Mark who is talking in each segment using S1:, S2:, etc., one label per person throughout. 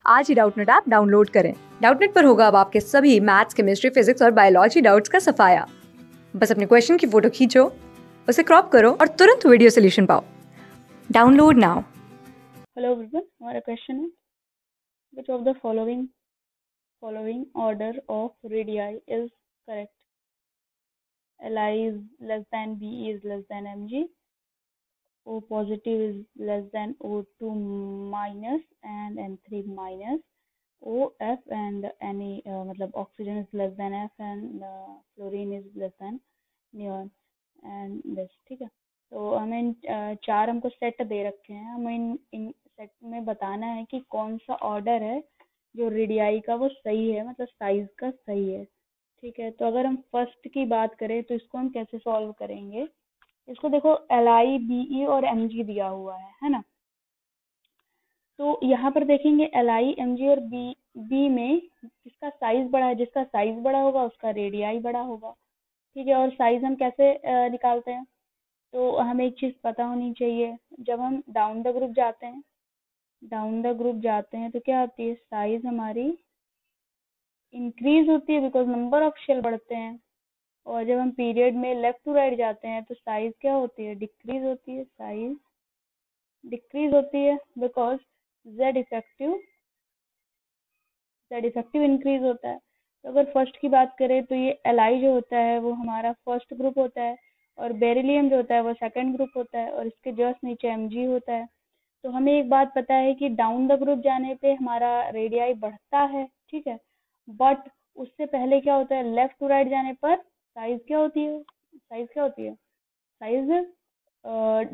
S1: आज ही Doubtnut app download करें। Doubtnut पर होगा अब आपके सभी मैथ्स, केमिस्ट्री, फिजिक्स और बायोलॉजी डाउट्स का सफाया। बस अपने क्वेश्चन की फोटो खींचो, उसे क्रॉप करो और तुरंत वीडियो सोल्यूशन पाओ। Download now.
S2: हेलो एवरीवन, हमारा क्वेश्चन है which of the following order of radii is correct? Li is less than B is less than Mg, O positive is less than O2 minus and N3 minus, OF and Na मतलब oxygen is less than F and fluorine is less than neon and this। ठीक है, तो हमें चार हमको set दे रखे हैं, हमें इन सेट में बताना है कि कौन सा ऑर्डर है जो रेडियाई का वो सही है, मतलब साइज का सही है। ठीक है, तो अगर हम फर्स्ट की बात करें तो इसको हम कैसे सॉल्व करेंगे। इसको देखो Li, Be और Mg दिया हुआ है ना। तो यहाँ पर देखेंगे Li, Mg और B में किसका साइज बड़ा है, जिसका साइज बड़ा होगा उसका रेडियाई बड़ा होगा। ठीक है, और साइज हम कैसे निकालते हैं, तो हमें एक चीज पता होनी चाहिए। जब हम डाउन द ग्रुप जाते हैं तो क्या होती है, साइज हमारी इंक्रीज होती है बिकॉज नंबर ऑफ शेल बढ़ते हैं। और जब हम पीरियड में लेफ्ट टू राइट जाते हैं तो साइज क्या होती है, डिक्रीज होती है। साइज डिक्रीज होती है बिकॉज जेड इफेक्टिव इंक्रीज होता है। तो अगर फर्स्ट की बात करें तो ये Li जो होता है वो हमारा फर्स्ट ग्रुप होता है, और बेरिलियम जो होता है वो सेकंड ग्रुप होता है, और इसके जस्ट नीचे Mg होता है। तो हमें एक बात पता है कि डाउन द ग्रुप जाने पे हमारा रेडियाई बढ़ता है। ठीक है, बट उससे पहले क्या होता है, लेफ्ट टू राइट जाने पर साइज क्या होती है, साइज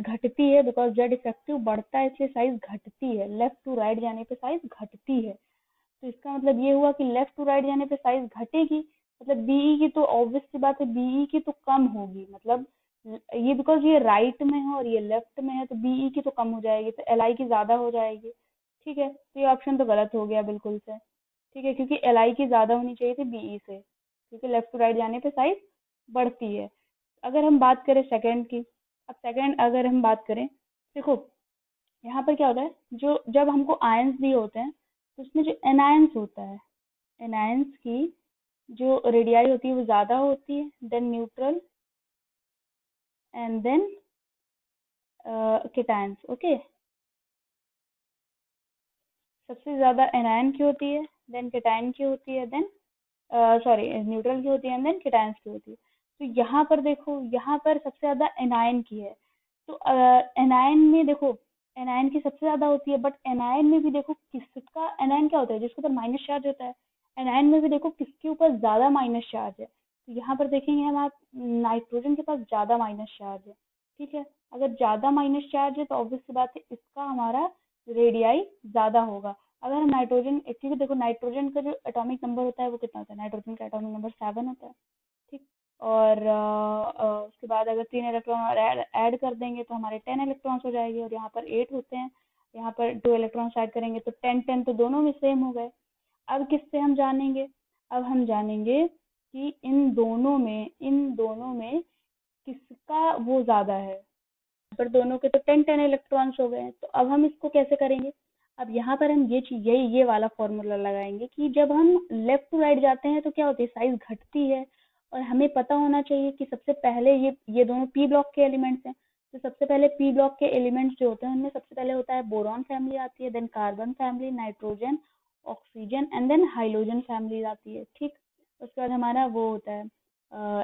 S2: घटती है बिकॉज जेड इफेक्टिव बढ़ता है, इसलिए साइज घटती है। लेफ्ट टू राइट जाने पे साइज घटती है, तो इसका मतलब ये हुआ कि लेफ्ट टू राइट जाने पे साइज घटेगी, मतलब बीई की तो ऑब्वियस सी बात है, बीई की तो कम होगी। मतलब ये बिकॉज ये राइट में है और ये लेफ्ट में है, तो बीई की तो कम हो जाएगी, तो एल आई की ज्यादा हो जाएगी। ठीक है, तो ये ऑप्शन तो गलत हो गया बिल्कुल से। ठीक है, क्योंकि एल आई की ज्यादा होनी चाहिए थी बीई से, क्योंकि लेफ्ट टू राइट जाने पे साइज बढ़ती है। अगर हम बात करें सेकंड की, अब सेकंड अगर हम बात करें, देखो यहाँ पर क्या होता है, जो जब हमको आयंस दिए होते हैं तो उसमें जो एनायंस होता है, एनायंस की जो रेडियाई होती है वो ज्यादा होती है then neutral and then cations. Okay, सबसे ज्यादा एनायन की होती है, देन केटायन की होती है, देन सॉरी न्यूट्रल की होती है, देन केटायंस की होती है। तो यहाँ पर देखो, यहाँ पर सबसे ज्यादा एनायन की है। तो एनायन में देखो, एनायन की सबसे ज्यादा होती है, बट एनायन में भी देखो किसका, एनायन क्या होता है जिसके ऊपर माइनस चार्ज होता है, एनायन में भी देखो किसके ऊपर ज्यादा माइनस चार्ज है। तो यहाँ पर देखेंगे हम, आप नाइट्रोजन के पास ज्यादा माइनस चार्ज है। ठीक है, अगर ज्यादा माइनस चार्ज है तो ऑब्वियस सी बात है इसका हमारा रेडियाई ज्यादा होगा। अगर हम नाइट्रोजन, क्योंकि देखो नाइट्रोजन का जो एटॉमिक नंबर होता है वो कितना होता है, नाइट्रोजन का एटॉमिक नंबर 7 होता है। ठीक, और उसके बाद अगर 3 इलेक्ट्रॉन ऐड कर देंगे तो हमारे 10 इलेक्ट्रॉन्स हो जाएंगे, और यहाँ पर 8 होते हैं, यहाँ पर 2 इलेक्ट्रॉन्स ऐड करेंगे तो 10 तो दोनों में सेम हो गए। अब किससे हम जानेंगे, अब हम जानेंगे कि इन दोनों में किसका वो ज्यादा है। पर दोनों के तो 10 इलेक्ट्रॉन्स हो गए हैं, तो अब हम इसको कैसे करेंगे। अब यहाँ पर हम ये चीज, ये वाला फॉर्मूला लगाएंगे कि जब हम लेफ्ट टू राइट जाते हैं तो क्या होती है, साइज घटती है। और हमें पता होना चाहिए कि सबसे पहले ये दोनों पी ब्लॉक के एलिमेंट्स हैं, तो सबसे पहले पी ब्लॉक के एलिमेंट्स जो होते हैं उनमें सबसे पहले होता है बोरॉन फैमिली आती है, then carbon family, nitrogen, oxygen and then hydrogen family आती है। ठीक, उसके बाद हमारा वो होता है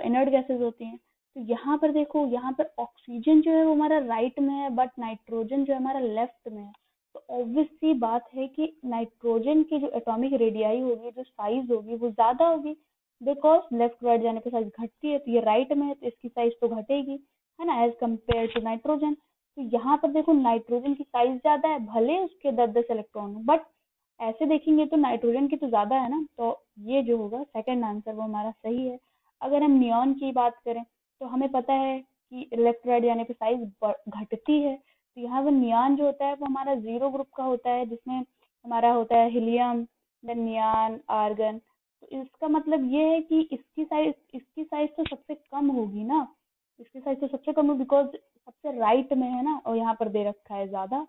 S2: इनर्ट गैसेज होती हैं। तो यहाँ पर देखो, यहाँ पर ऑक्सीजन जो है वो हमारा राइट में है, बट नाइट्रोजन जो है हमारा लेफ्ट में है। तो ऑब्वियस सी बात है कि नाइट्रोजन की जो एटॉमिक रेडियाई होगी, जो साइज होगी वो ज्यादा होगी, बिकॉज लेफ्ट राइट जाने पर साइज घटती है, तो ये राइट में है तो इसकी साइज तो घटेगी, है ना, एज कम्पेयर टू नाइट्रोजन। तो यहाँ पर देखो नाइट्रोजन की साइज ज्यादा है, भले उसके 10-10 इलेक्ट्रॉन हो, बट ऐसे देखेंगे तो नाइट्रोजन की तो ज्यादा है ना, तो ये जो होगा सेकंड आंसर वो हमारा सही है। अगर हम नियॉन की बात करें तो हमें पता है कि लेफ्ट राइट जाने पे साइज घटती है, तो यहाँ पर नियॉन जो होता है वो हमारा 0 ग्रुप का होता है, जिसमें हमारा होता है हीलियम, देन नियॉन, आर्गन। तो इसका मतलब ये है कि इसकी साइज तो सबसे कम होगी ना, इसकी साइज तो सबसे कम है बिकॉज सबसे राइट में है ना, और यहाँ पर दे रखा है ज्यादा।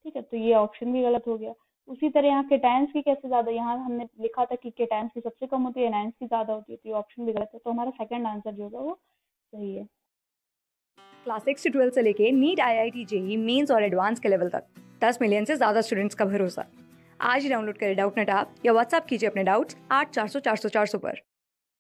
S2: ठीक है, तो ये ऑप्शन भी गलत हो गया। उसी तरह यहाँ केटायंस की कैसे ज़्यादा, यहाँ हमने लिखा था कि केटायंस की सबसे कम होती है, एनायंस की ज़्यादा होती है, तो ये ऑप्शन भी गलत है। तो हमारा सेकंड आंसर जो होगा वो सही है।
S1: क्लास 6 से 12 से लेके नीट, IIT, जेई मेंस और एडवांस के लेवल तक 10 मिलियन से ज्यादा स्टूडेंट्स का भरोसा। आज ही डाउनलोड करें डाउटनेट ऐप या व्हाट्सएप कीजिए अपने डाउट्स 8400 400 400 पर।